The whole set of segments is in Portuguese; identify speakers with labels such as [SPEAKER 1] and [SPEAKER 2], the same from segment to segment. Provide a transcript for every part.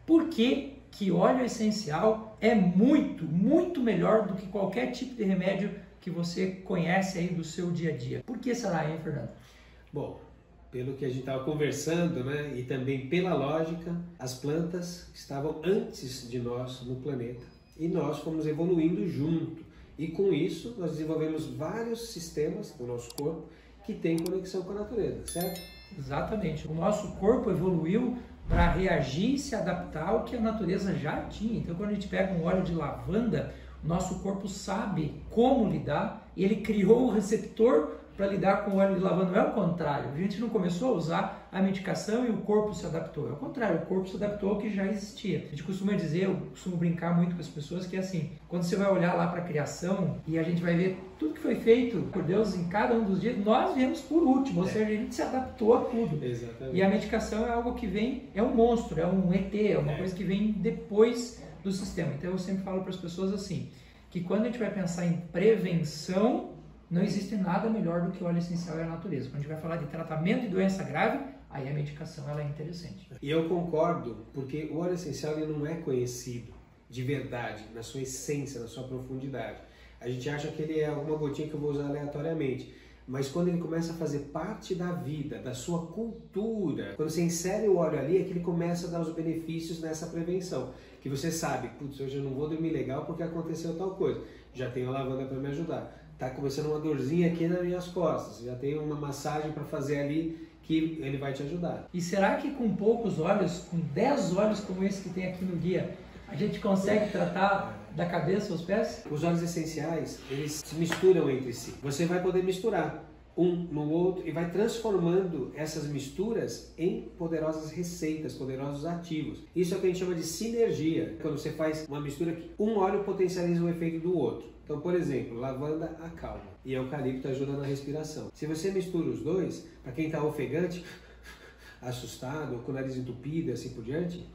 [SPEAKER 1] Por que que óleo essencial é muito melhor do que qualquer tipo de remédio que você conhece aí do seu dia a dia? Por que será, hein, Fernando?
[SPEAKER 2] Bom, pelo que a gente estava conversando, né, e também pela lógica, as plantas estavam antes de nós no planeta e nós fomos evoluindo junto. E com isso nós desenvolvemos vários sistemas do nosso corpo que têm conexão com a natureza, certo?
[SPEAKER 1] Exatamente. O nosso corpo evoluiu para reagir e se adaptar ao que a natureza já tinha. Então, quando a gente pega um óleo de lavanda, o nosso corpo sabe como lidar e ele criou o receptor para lidar com o óleo de lavanda. Não é o contrário. A gente não começou a usar a medicação e o corpo se adaptou. É o contrário, o corpo se adaptou ao que já existia. A gente costuma dizer, eu costumo brincar muito com as pessoas, que é assim, quando você vai olhar lá para a criação e a gente vai ver tudo que foi feito por Deus em cada um dos dias, nós viemos por último, ou seja, a gente se adaptou a tudo.
[SPEAKER 2] Exatamente.
[SPEAKER 1] E a medicação é algo que vem, é um monstro, é um ET, é uma coisa que vem depois do sistema. Então eu sempre falo para as pessoas assim, que quando a gente vai pensar em prevenção, não existe nada melhor do que o óleo essencial e a natureza. Quando a gente vai falar de tratamento de doença grave, aí a medicação ela é interessante.
[SPEAKER 2] E eu concordo, porque o óleo essencial ele não é conhecido de verdade, na sua essência, na sua profundidade. A gente acha que ele é alguma gotinha que eu vou usar aleatoriamente. Mas quando ele começa a fazer parte da vida, da sua cultura, quando você insere o óleo ali, é que ele começa a dar os benefícios nessa prevenção. Que você sabe, putz, hoje eu não vou dormir legal porque aconteceu tal coisa. Já tenho a lavanda para me ajudar. Tá começando uma dorzinha aqui nas minhas costas. Já tem uma massagem para fazer ali que ele vai te ajudar.
[SPEAKER 1] E será que com poucos óleos, com 10 óleos como esse que tem aqui no guia, a gente consegue tratar da cabeça aos pés?
[SPEAKER 2] Os óleos essenciais, eles se misturam entre si. Você vai poder misturar um no outro e vai transformando essas misturas em poderosas receitas, poderosos ativos. Isso é o que a gente chama de sinergia. Quando você faz uma mistura que um óleo potencializa o efeito do outro. Então, por exemplo, lavanda acalma e eucalipto ajuda na respiração. Se você mistura os dois, para quem está ofegante, assustado, com o nariz entupido e assim por diante,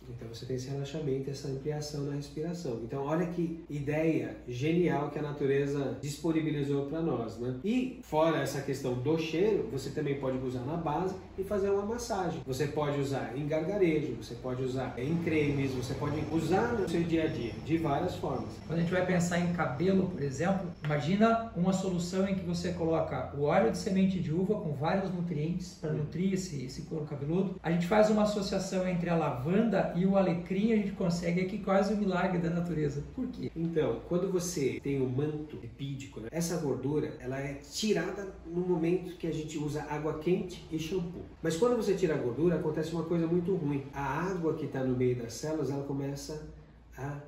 [SPEAKER 2] então você tem esse relaxamento, essa ampliação na respiração. Então olha que ideia genial que a natureza disponibilizou para nós, né? E fora essa questão do cheiro, você também pode usar na base e fazer uma massagem. Você pode usar em gargarejo, você pode usar em cremes, você pode usar no seu dia a dia, de várias formas.
[SPEAKER 1] Quando a gente vai pensar em cabelo, por exemplo, imagina uma solução em que você coloca o óleo de semente de uva com vários nutrientes para nutrir esse couro cabeludo. A gente faz uma associação entre a lavanda e o alecrim, a gente consegue aqui quase o milagre da natureza. Por quê?
[SPEAKER 2] Então, quando você tem o manto lipídico, né, essa gordura ela é tirada no momento que a gente usa água quente e shampoo. Mas quando você tira a gordura, acontece uma coisa muito ruim. A água que está no meio das células, ela começa a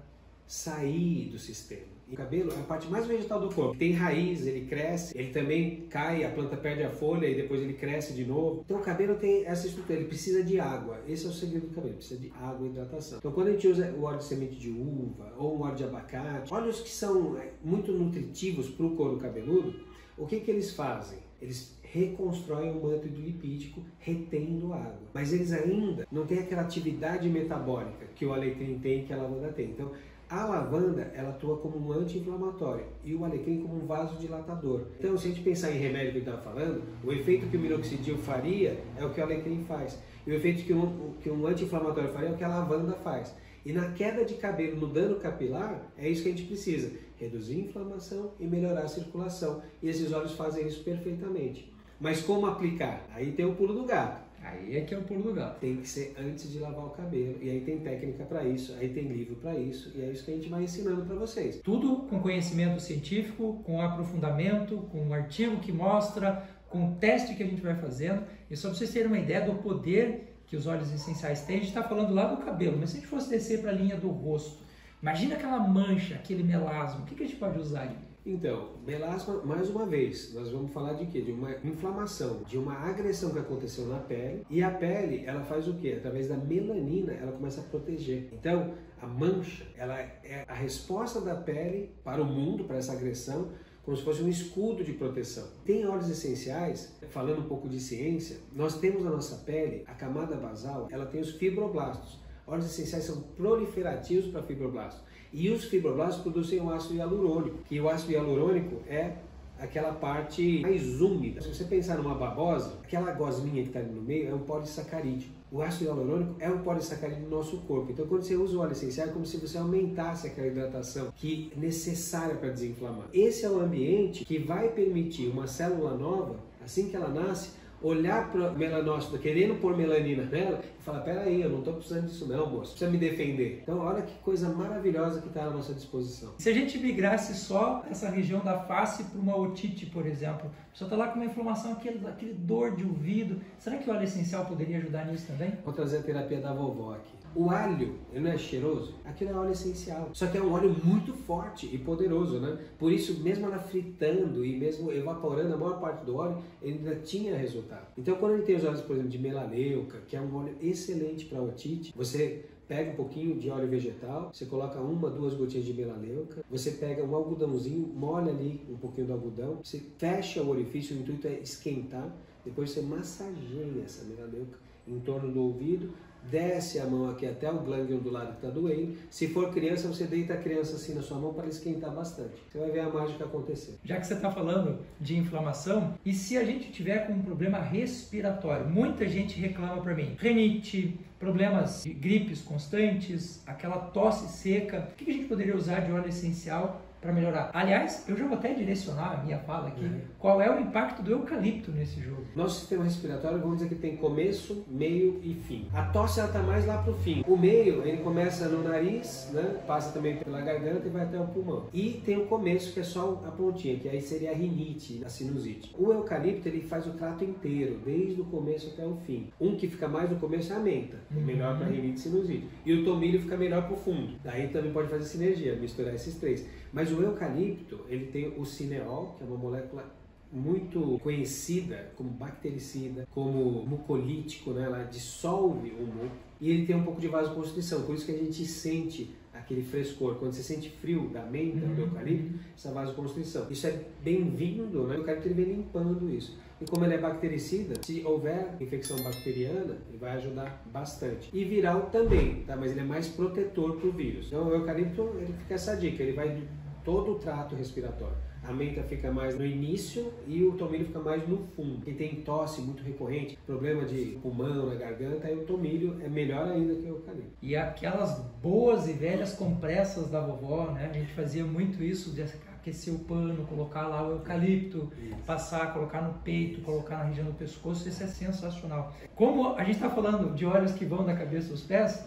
[SPEAKER 2] sair do sistema. E o cabelo é a parte mais vegetal do corpo. Tem raiz, ele cresce, ele também cai, a planta perde a folha e depois ele cresce de novo. Então o cabelo tem essa estrutura, ele precisa de água. Esse é o segredo do cabelo, precisa de água e hidratação. Então quando a gente usa o óleo de semente de uva ou um óleo de abacate, óleos que são muito nutritivos para o couro cabeludo, o que eles fazem? Eles reconstroem o manto lipídico retendo água. Mas eles ainda não têm aquela atividade metabólica que o alecrim tem, que a lavanda tem. Então, a lavanda, ela atua como um anti-inflamatório e o alecrim como um vasodilatador. Então, se a gente pensar em remédio que eu estava falando, o efeito que o minoxidil faria é o que o alecrim faz. E o efeito que um anti-inflamatório faria é o que a lavanda faz. E na queda de cabelo, no dano capilar, é isso que a gente precisa. Reduzir a inflamação e melhorar a circulação. E esses óleos fazem isso perfeitamente. Mas como aplicar? Aí tem o pulo do gato.
[SPEAKER 1] Aí é que é o pulo do gato.
[SPEAKER 2] Tem que ser antes de lavar o cabelo. E aí tem técnica para isso, aí tem livro para isso. E é isso que a gente vai ensinando para vocês.
[SPEAKER 1] Tudo com conhecimento científico, com aprofundamento, com um artigo que mostra, com um teste que a gente vai fazendo. E só para vocês terem uma ideia do poder que os óleos essenciais têm, a gente está falando lá do cabelo. Mas se a gente fosse descer para a linha do rosto, imagina aquela mancha, aquele melasma. O que a gente pode usar ali?
[SPEAKER 2] Então, melasma, mais uma vez, nós vamos falar de quê? De uma inflamação, de uma agressão que aconteceu na pele. E a pele, ela faz o quê? Através da melanina, ela começa a proteger. Então, a mancha, ela é a resposta da pele para o mundo, para essa agressão, como se fosse um escudo de proteção. Tem óleos essenciais, falando um pouco de ciência, nós temos na nossa pele, a camada basal, ela tem os fibroblastos. Óleos essenciais são proliferativos para fibroblastos. E os fibroblastos produzem o ácido hialurônico, que o ácido hialurônico é aquela parte mais úmida. Se você pensar numa babosa, aquela gosminha que está ali no meio é um polissacarídeo. O ácido hialurônico é um polissacarídeo do nosso corpo. Então, quando você usa o óleo essencial, é como se você aumentasse aquela hidratação que é necessária para desinflamar. Esse é o ambiente que vai permitir uma célula nova, assim que ela nasce, olhar para o melanócito, querendo pôr melanina nela, e falar, peraí, eu não estou precisando disso não, moço, precisa me defender. Então, olha que coisa maravilhosa que está à nossa disposição.
[SPEAKER 1] Se a gente migrasse só essa região da face para uma otite, por exemplo, a pessoa está lá com uma inflamação, aquele dor de ouvido, será que o óleo essencial poderia ajudar nisso também?
[SPEAKER 2] Vou trazer a terapia da vovó aqui. O alho, ele não é cheiroso? Aquilo é óleo essencial. Só que é um óleo muito forte e poderoso, né? Por isso, mesmo ela fritando e mesmo evaporando a maior parte do óleo, ele ainda tinha resultado. Então, quando ele tem os óleos, por exemplo, de melaleuca, que é um óleo excelente para otite, você pega um pouquinho de óleo vegetal, você coloca 1, 2 gotinhas de melaleuca, você pega um algodãozinho, molha ali um pouquinho do algodão, você fecha o orifício, o intuito é esquentar, depois você massageia essa melaleuca em torno do ouvido, desce a mão aqui até o glândulo do lado que está doendo. Se for criança, você deita a criança assim na sua mão para esquentar bastante. Você vai ver a mágica acontecer.
[SPEAKER 1] Já que você está falando de inflamação, e se a gente tiver com um problema respiratório? Muita gente reclama para mim, rinite, problemas de gripes constantes, aquela tosse seca. O que a gente poderia usar de óleo essencial para melhorar? Aliás, eu já vou até direcionar a minha fala aqui. Qual é o impacto do eucalipto nesse jogo?
[SPEAKER 2] Nosso sistema respiratório, vamos dizer que tem começo, meio e fim. A tosse ela está mais lá para o fim. O meio, ele começa no nariz, né? Passa também pela garganta e vai até o pulmão. E tem o começo, que é só a pontinha, que aí seria a rinite, a sinusite. O eucalipto, ele faz o trato inteiro, desde o começo até o fim. Um que fica mais no começo é a menta, melhor para rinite e sinusite. E o tomilho fica melhor para o fundo. Daí também pode fazer sinergia, misturar esses três. Mas o eucalipto, ele tem o cineol, que é uma molécula muito conhecida como bactericida, como mucolítico, né? Ela dissolve o muco, e ele tem um pouco de vasoconstrição, por isso que a gente sente aquele frescor. Quando você sente frio da menta, do eucalipto, essa vasoconstrição. Isso é bem-vindo, né? O eucalipto ele vem limpando isso. E como ele é bactericida, se houver infecção bacteriana, ele vai ajudar bastante. E viral também, tá? Mas ele é mais protetor para o vírus. Então o eucalipto, ele fica essa dica, ele vai todo o trato respiratório. A menta fica mais no início e o tomilho fica mais no fundo. Quem tem tosse muito recorrente, problema de pulmão, na garganta, aí o tomilho é melhor ainda que o eucalipto.
[SPEAKER 1] E aquelas boas e velhas compressas da vovó, né? A gente fazia muito isso, de aquecer o pano, colocar lá o eucalipto, passar, colocar no peito, colocar na região do pescoço, isso é sensacional. Como a gente está falando de óleos que vão da cabeça aos pés,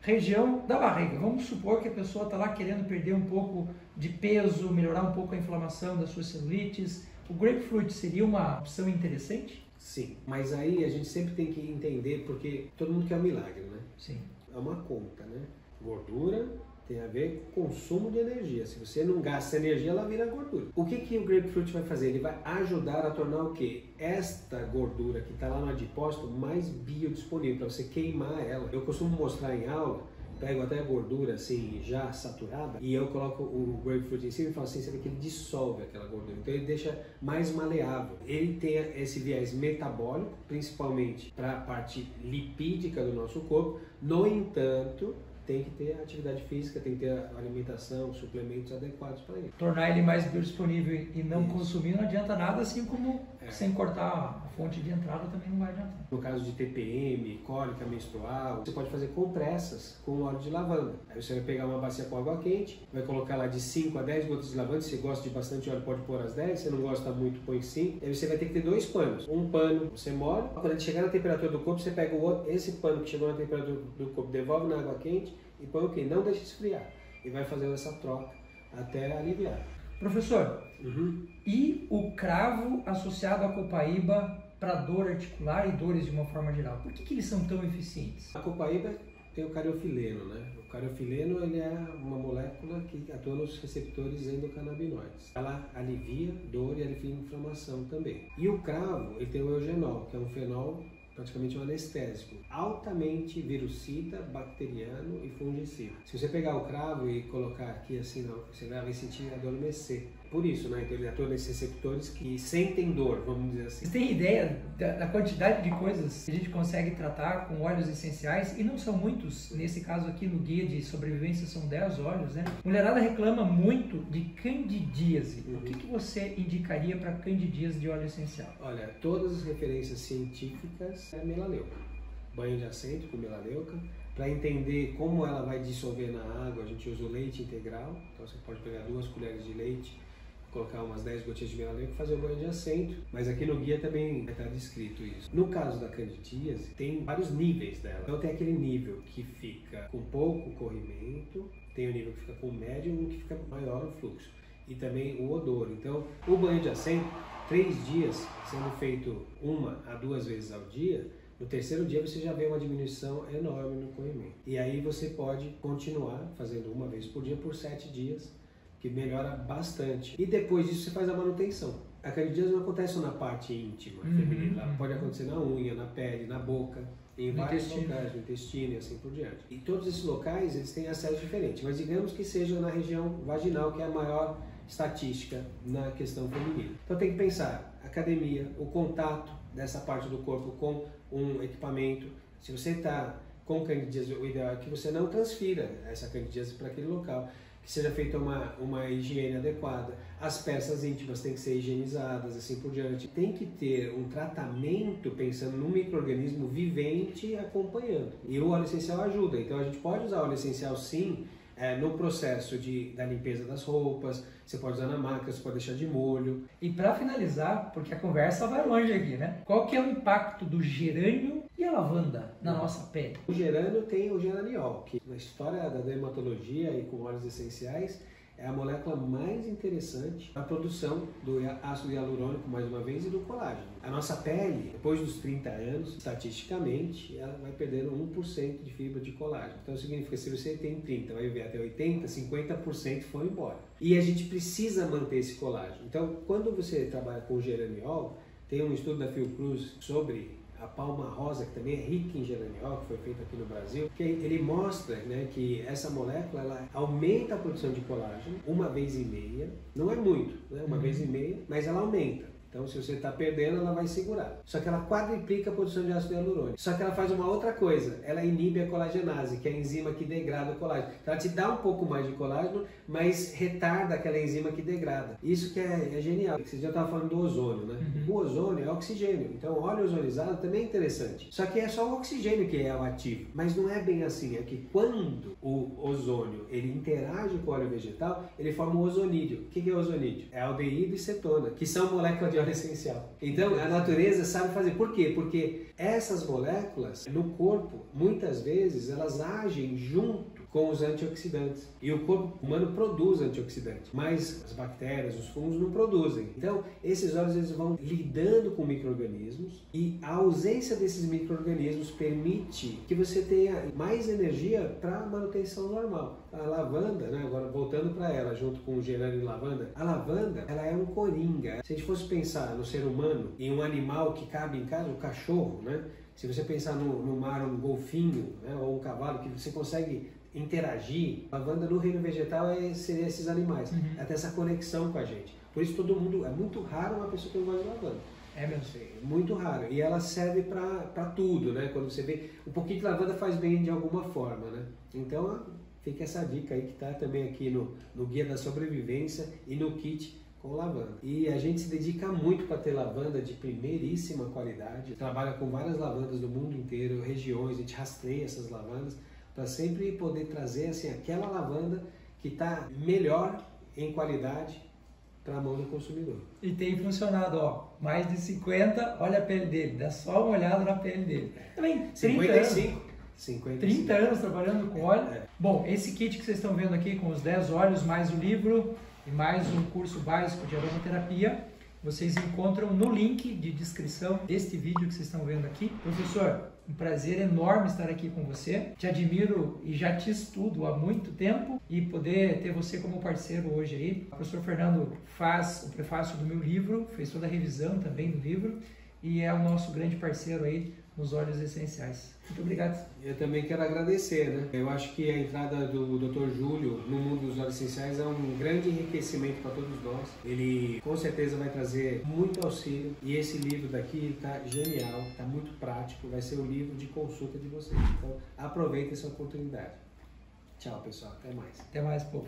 [SPEAKER 1] região da barriga. Vamos supor que a pessoa está lá querendo perder um pouco de peso, melhorar um pouco a inflamação das suas celulites. O grapefruit seria uma opção interessante?
[SPEAKER 2] Sim, mas aí a gente sempre tem que entender, porque todo mundo quer um milagre, né?
[SPEAKER 1] Sim.
[SPEAKER 2] É uma conta, né? Gordura tem a ver com consumo de energia. Se você não gasta energia, ela vira gordura. O que o grapefruit vai fazer? Ele vai ajudar a tornar o quê? Esta gordura que está lá no adipócito mais biodisponível, para você queimar ela. Eu costumo mostrar em aula, pego até a gordura assim, já saturada, e eu coloco o grapefruit em cima e falo assim, você vê que ele dissolve aquela gordura. Então ele deixa mais maleável. Ele tem esse viés metabólico, principalmente para a parte lipídica do nosso corpo. No entanto, tem que ter atividade física, tem que ter alimentação, suplementos adequados para ele.
[SPEAKER 1] Tornar ele mais biodisponível e não consumir não adianta nada, assim como sem cortar a fonte de entrada também não vai adiantar.
[SPEAKER 2] No caso de TPM, cólica menstrual, você pode fazer compressas com óleo de lavanda. Aí você vai pegar uma bacia com água quente, vai colocar lá de 5 a 10 gotas de lavanda. Se você gosta de bastante óleo, pode pôr as 10, se não gosta muito, põe 5. Aí você vai ter que ter 2 panos. Um pano você molha, quando ele chegar na temperatura do corpo, você pega o outro, esse pano que chegou na temperatura do corpo, devolve na água quente e põe o quê? Não deixa esfriar. E vai fazendo essa troca até aliviar.
[SPEAKER 1] Professor, e o cravo associado à copaíba para dor articular e dores de uma forma geral? Por que eles são tão eficientes?
[SPEAKER 2] A copaíba tem o cariofileno, né? O cariofileno ele é uma molécula que atua nos receptores endocannabinoides. Ela alivia dor e alivia inflamação também. E o cravo, ele tem o eugenol, que é um fenol praticamente um anestésico, altamente virucida, bacteriano e fungicida. Se você pegar o cravo e colocar aqui assim, você vai sentir adormecer. Por isso, né? Então ele atua nesses receptores que sentem dor, vamos dizer assim.
[SPEAKER 1] Você tem ideia da quantidade de coisas que a gente consegue tratar com óleos essenciais? E não são muitos, nesse caso aqui no guia de sobrevivência são 10 óleos, né? Mulherada reclama muito de candidíase. O que você indicaria para candidíase de óleo essencial?
[SPEAKER 2] Olha, todas as referências científicas é melaleuca. banho de assento com melaleuca. Para entender como ela vai dissolver na água, a gente usa o leite integral. Então você pode pegar 2 colheres de leite, colocar umas 10 gotinhas de melaleuca e fazer o banho de assento. Mas aqui no guia também vai estar descrito isso. No caso da candidíase, tem vários níveis dela. Então tem aquele nível que fica com pouco corrimento, tem o nível que fica com médio e um que fica maior o fluxo. E também o odor. Então o banho de assento, 3 dias, sendo feito 1 a 2 vezes ao dia, no terceiro dia você já vê uma diminuição enorme no corrimento. E aí você pode continuar fazendo 1 vez por dia por 7 dias, que melhora bastante. E depois disso você faz a manutenção. A candidíase não acontece só na parte íntima, feminina. Ela pode acontecer na unha, na pele, na boca, em vários locais, no intestino e assim por diante. E todos esses locais, eles têm acesso diferente, mas digamos que seja na região vaginal, que é a maior estatística na questão feminina. Então tem que pensar, academia, o contato dessa parte do corpo com um equipamento. Se você está com candidíase, o ideal é que você não transfira essa candidíase para aquele local, que seja feita uma higiene adequada. As peças íntimas têm que ser higienizadas, assim por diante. Tem que ter um tratamento pensando num micro-organismo vivente acompanhando. E o óleo essencial ajuda. Então a gente pode usar óleo essencial sim, no processo da limpeza das roupas, você pode usar na máquina, você pode deixar de molho.
[SPEAKER 1] E para finalizar, porque a conversa vai longe aqui, né? Qual que é o impacto do gerânio e a lavanda na nossa pele?
[SPEAKER 2] O gerânio tem o geraniol, que na história da dermatologia e com óleos essenciais é a molécula mais interessante para a produção do ácido hialurônico, mais uma vez, e do colágeno. A nossa pele, depois dos 30 anos, estatisticamente, ela vai perdendo 1% de fibra de colágeno. Então significa que se você tem 30, vai ver até 80, 50% foi embora. E a gente precisa manter esse colágeno. Então, quando você trabalha com geraniol, tem um estudo da Fiocruz sobre a palma rosa, que também é rica em geraniol, que foi feito aqui no Brasil, que ele mostra, né, que essa molécula ela aumenta a produção de colágeno 1,5 vezes, não é muito, né, 1,5 vezes, mas ela aumenta. Então, se você está perdendo, ela vai segurar. Só que ela quadriplica a produção de ácido hialurônico. Só que ela faz uma outra coisa. Ela inibe a colagenase, que é a enzima que degrada o colágeno. Então, ela te dá um pouco mais de colágeno, mas retarda aquela enzima que degrada. Isso que é genial. Você já estava falando do ozônio, né? O ozônio é oxigênio. Então, o óleo ozonizado também é interessante. Só que é só o oxigênio que é o ativo. Mas não é bem assim. É que quando o ozônio ele interage com o óleo vegetal, ele forma o ozonídeo. O que é o ozonídeo? É aldeído e cetona, que são moléculas de óleo essencial. Então a natureza sabe fazer. Por quê? Porque essas moléculas no corpo, muitas vezes, elas agem junto com os antioxidantes. E o corpo humano produz antioxidantes, mas as bactérias, os fungos não produzem. Então esses óleos eles vão lidando com micro-organismos e a ausência desses micro-organismos permite que você tenha mais energia para a manutenção normal. A lavanda, né, agora voltando para ela, junto com o gerânio e lavanda, a lavanda ela é um coringa. Se a gente fosse pensar no ser humano, em um animal que cabe em casa, o cachorro, né? Se você pensar no mar um golfinho, né, ou um cavalo que você consegue interagir, a lavanda no reino vegetal seria esses animais, até essa conexão com a gente. Por isso todo mundo, é muito raro uma pessoa que não gosta de lavanda.
[SPEAKER 1] É mesmo?
[SPEAKER 2] Muito raro. E ela serve para tudo, né? Quando você vê, um pouquinho de lavanda faz bem de alguma forma, né? Então fica essa dica aí que está também aqui no Guia da Sobrevivência e no kit com lavanda. E a gente se dedica muito para ter lavanda de primeiríssima qualidade. Trabalha com várias lavandas do mundo inteiro, regiões, a gente rastreia essas lavandas para sempre poder trazer assim, aquela lavanda que está melhor em qualidade para a mão do consumidor.
[SPEAKER 1] E tem funcionado, ó, mais de 50, olha a pele dele, dá só uma olhada na pele dele. Também 30 anos trabalhando com óleo. Bom, esse kit que vocês estão vendo aqui com os 10 óleos, mais o livro e mais um curso básico de aromaterapia, vocês encontram no link de descrição deste vídeo que vocês estão vendo aqui. Professor, um prazer enorme estar aqui com você. Te admiro e já te estudo há muito tempo e poder ter você como parceiro hoje aí. O professor Fernando faz o prefácio do meu livro, fez toda a revisão também do livro e é o nosso grande parceiro aí nos óleos essenciais. Muito obrigado.
[SPEAKER 2] Eu também quero agradecer, né? Eu acho que a entrada do Dr. Júlio no mundo dos óleos essenciais é um grande enriquecimento para todos nós. Ele com certeza vai trazer muito auxílio e esse livro daqui está genial, está muito prático, vai ser o livro de consulta de vocês. Então aproveita essa oportunidade. Tchau, pessoal. Até mais.
[SPEAKER 1] Até mais, povo.